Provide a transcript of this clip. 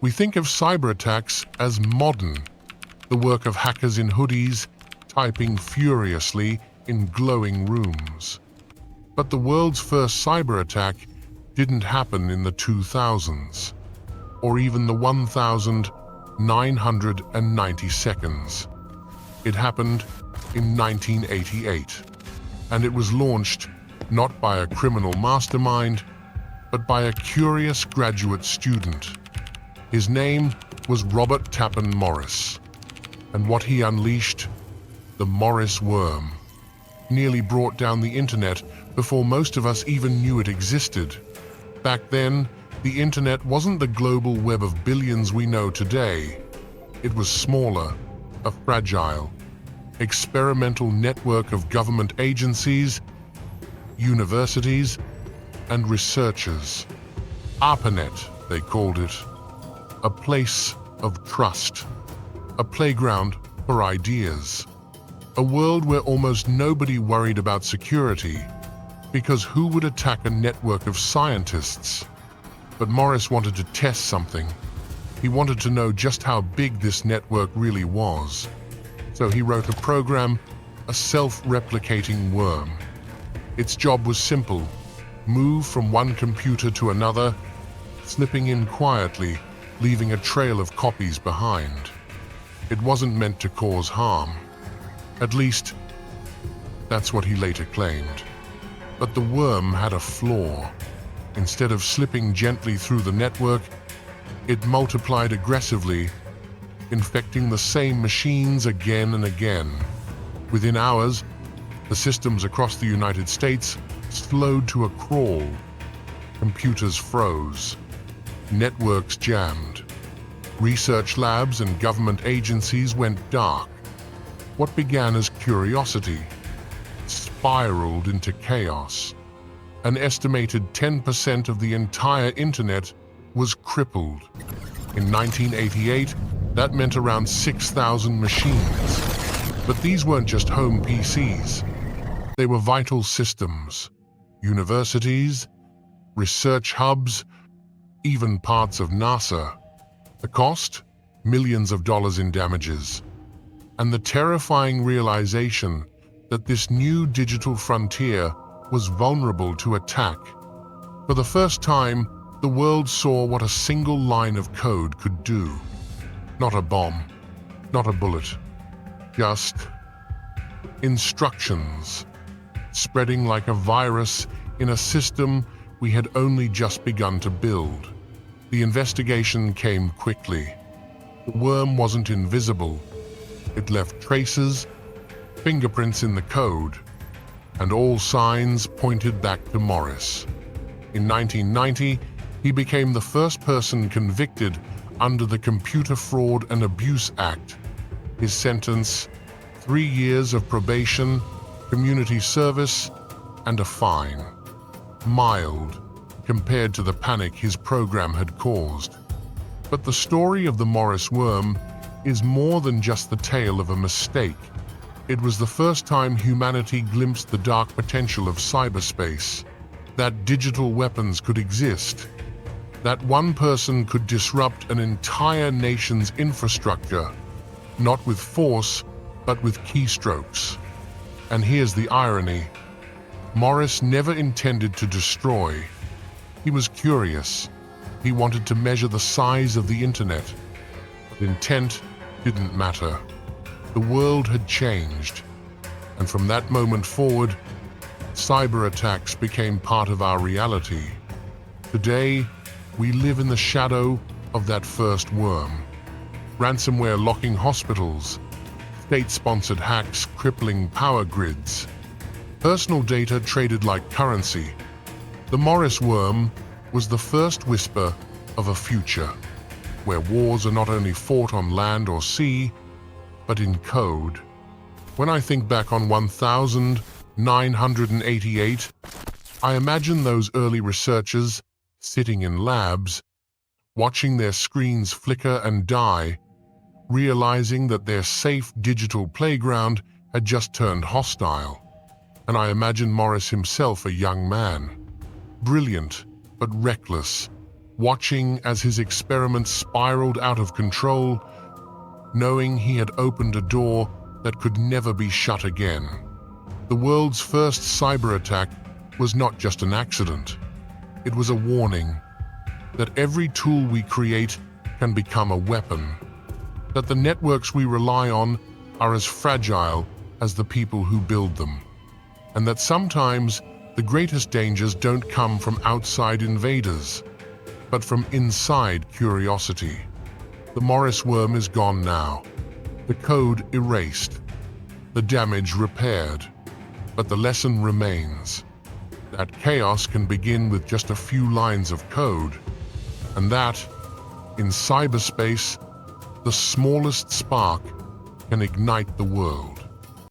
We think of cyberattacks as modern, the work of hackers in hoodies, typing furiously in glowing rooms. But the world's first cyberattack didn't happen in the 2000s, or even the 1990 seconds. It happened in 1988, and it was launched not by a criminal mastermind, but by a curious graduate student. His name was Robert Tappan Morris, and what he unleashed, the Morris worm, nearly brought down the internet before most of us even knew it existed. Back then, the internet wasn't the global web of billions we know today. It was smaller, a fragile, experimental network of government agencies, universities, and researchers. ARPANET, they called it. A place of trust. A playground for ideas. A world where almost nobody worried about security, because who would attack a network of scientists? But Morris wanted to test something. He wanted to know just how big this network really was. So he wrote a program, a self-replicating worm. Its job was simple: move from one computer to another, slipping in quietly, leaving a trail of copies behind. It wasn't meant to cause harm. At least, that's what he later claimed. But the worm had a flaw. Instead of slipping gently through the network, it multiplied aggressively, infecting the same machines again and again. Within hours, the systems across the United States slowed to a crawl. Computers froze. Networks jammed. Research labs and government agencies went dark. What began as curiosity spiraled into chaos. An estimated 10% of the entire internet was crippled. In 1988, that meant around 6,000 machines. But these weren't just home PCs. They were vital systems, universities, research hubs, even parts of NASA. The cost? Millions of dollars in damages. And the terrifying realization that this new digital frontier was vulnerable to attack. For the first time, the world saw what a single line of code could do. Not a bomb, not a bullet, just instructions, spreading like a virus in a system we had only just begun to build. The investigation came quickly. The worm wasn't invisible. It left traces, fingerprints in the code, and all signs pointed back to Morris. In 1990, he became the first person convicted under the Computer Fraud and Abuse Act. His sentence: 3 years of probation, community service, and a fine. Mild, compared to the panic his program had caused. But the story of the Morris worm is more than just the tale of a mistake. It was the first time humanity glimpsed the dark potential of cyberspace, that digital weapons could exist, that one person could disrupt an entire nation's infrastructure, not with force, but with keystrokes. And here's the irony. Morris never intended to destroy. He was curious. He wanted to measure the size of the internet. But intent didn't matter. The world had changed. And from that moment forward, cyber attacks became part of our reality. Today, we live in the shadow of that first worm. Ransomware locking hospitals, state-sponsored hacks crippling power grids, personal data traded like currency. The Morris worm was the first whisper of a future where wars are not only fought on land or sea, but in code. When I think back on 1988, I imagine those early researchers sitting in labs, watching their screens flicker and die, realizing that their safe digital playground had just turned hostile. And I imagine Morris himself a young man, brilliant but reckless, watching as his experiments spiraled out of control, knowing he had opened a door that could never be shut again. The world's first cyber attack was not just an accident. It was a warning that every tool we create can become a weapon, that the networks we rely on are as fragile as the people who build them, and that sometimes the greatest dangers don't come from outside invaders, but from inside curiosity. The Morris worm is gone now, the code erased, the damage repaired, but the lesson remains. That chaos can begin with just a few lines of code, and that, in cyberspace, the smallest spark can ignite the world.